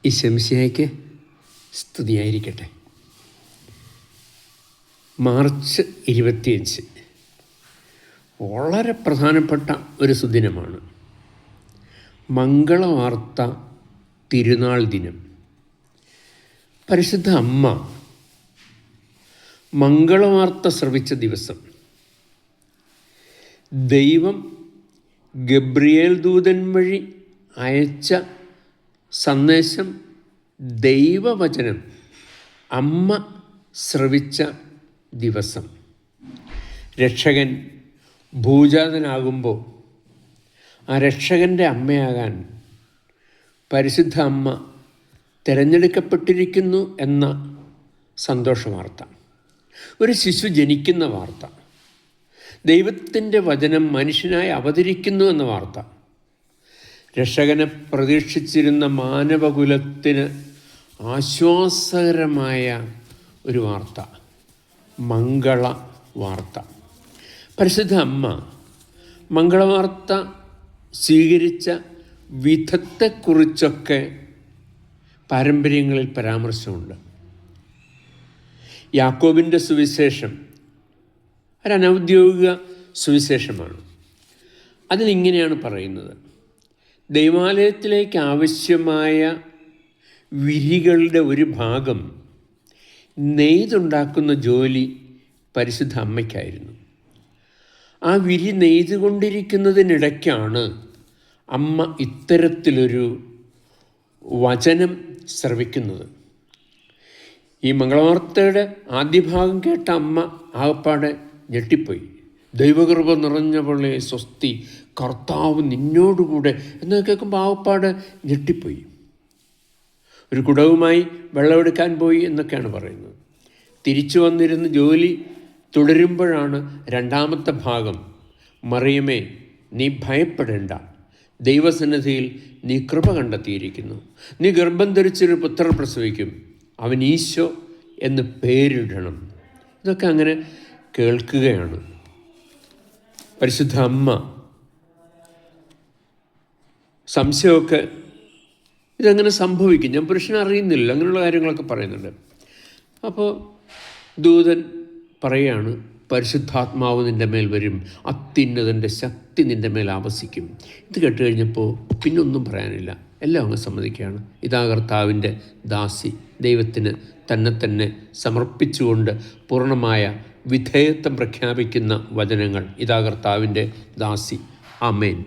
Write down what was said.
ഈശോമിശിഹായ്ക്ക് സ്തുതിയായിരിക്കട്ടെ. മാർച്ച് 25 വളരെ പ്രധാനപ്പെട്ട ഒരു സുദിനമാണ്. മംഗളവാർത്ത തിരുനാൾ ദിനം. പരിശുദ്ധ അമ്മ മംഗളവാർത്ത ശ്രവിച്ച ദിവസം ദൈവം ഗബ്രിയേൽ ദൂതൻ വഴി അയച്ച സന്ദേശം, ദൈവവചനം അമ്മ ശ്രവിച്ച ദിവസം. രക്ഷകൻ ഭൂജാതനാകുമ്പോൾ ആ രക്ഷകൻ്റെ അമ്മയാകാൻ പരിശുദ്ധ അമ്മ തിരഞ്ഞെടുക്കപ്പെട്ടിരിക്കുന്നു എന്ന സന്തോഷ വാർത്ത, ഒരു ശിശു ജനിക്കുന്ന വാർത്ത, ദൈവത്തിൻ്റെ വചനം മനുഷ്യനായി അവതരിക്കുന്നു എന്ന വാർത്ത, രക്ഷകനെ പ്രതീക്ഷിച്ചിരുന്ന മാനവകുലത്തിന് ആശ്വാസകരമായ ഒരു വാർത്ത, മംഗള വാർത്ത. പരിശുദ്ധ അമ്മ മംഗളവാർത്ത സ്വീകരിച്ച വിധത്തെക്കുറിച്ചൊക്കെ പാരമ്പര്യങ്ങളിൽ പരാമർശമുണ്ട്. യാക്കോബിൻ്റെ സുവിശേഷം ഒരനൗദ്യോഗിക സുവിശേഷമാണ്. അതിലിങ്ങനെയാണ് പറയുന്നത്: ദൈവാലയത്തിലേക്ക് ആവശ്യമായ വിരികളുടെ ഒരു ഭാഗം നെയ്തുണ്ടാക്കുന്ന ജോലി പരിശുദ്ധ അമ്മയ്ക്കായിരുന്നു. ആ വിരി നെയ്തുകൊണ്ടിരിക്കുന്നതിനിടയ്ക്കാണ് അമ്മ ഇത്തരത്തിലൊരു വചനം ശ്രവിക്കുന്നത്. ഈ മംഗളവാർത്തയുടെ ആദ്യ ഭാഗം കേട്ട അമ്മ ആകപ്പാടെ ഞെട്ടിപ്പോയി. ദൈവകൃപ നിറഞ്ഞവളെ സ്വസ്തി, കർത്താവ് നിന്നോടുകൂടെ എന്നൊക്കെ കേൾക്കുമ്പോൾ ആകപ്പാടെ ഞെട്ടിപ്പോയി. ഒരു കുടവുമായി വെള്ളമെടുക്കാൻ പോയി എന്നൊക്കെയാണ് പറയുന്നത്. തിരിച്ചു വന്നിരുന്ന് ജോലി തുടരുമ്പോഴാണ് രണ്ടാമത്തെ ഭാഗം: മറിയമേ, നീ ഭയപ്പെടേണ്ട, ദൈവസന്നിധിയിൽ നീ കൃപ കണ്ടെത്തിയിരിക്കുന്നു. നീ ഗർഭം ധരിച്ചൊരു പുത്രൻ പ്രസവിക്കും, അവൻ ഈശോ എന്ന് പേരിടണം. ഇതൊക്കെ അങ്ങനെ കേൾക്കുകയാണ്. പരിശുദ്ധ അമ്മ സംശയമൊക്കെ, ഇതെങ്ങനെ സംഭവിക്കും, ഞാൻ പുരുഷനെ അറിയുന്നില്ല, അങ്ങനെയുള്ള കാര്യങ്ങളൊക്കെ പറയുന്നുണ്ട്. അപ്പോൾ ദൂതൻ പറയുകയാണ്, പരിശുദ്ധാത്മാവ് നിൻ്റെ മേൽ വരും, അത്യുന്നതൻ്റെ ശക്തി നിൻ്റെ മേൽ ആവസിക്കും. ഇത് കേട്ട് കഴിഞ്ഞപ്പോൾ പിന്നൊന്നും പറയാനില്ല, എല്ലാം അങ്ങ് സമ്മതിക്കുകയാണ്. ഇതാ കർത്താവിൻ്റെ ദാസി, ദൈവത്തിന് തന്നെ സമർപ്പിച്ചുകൊണ്ട് പൂർണ്ണമായ വിധേയത്വം പ്രഖ്യാപിക്കുന്ന വചനങ്ങൾ. ഇതാ കർത്താവിൻ്റെ ദാസി. ആമേൻ.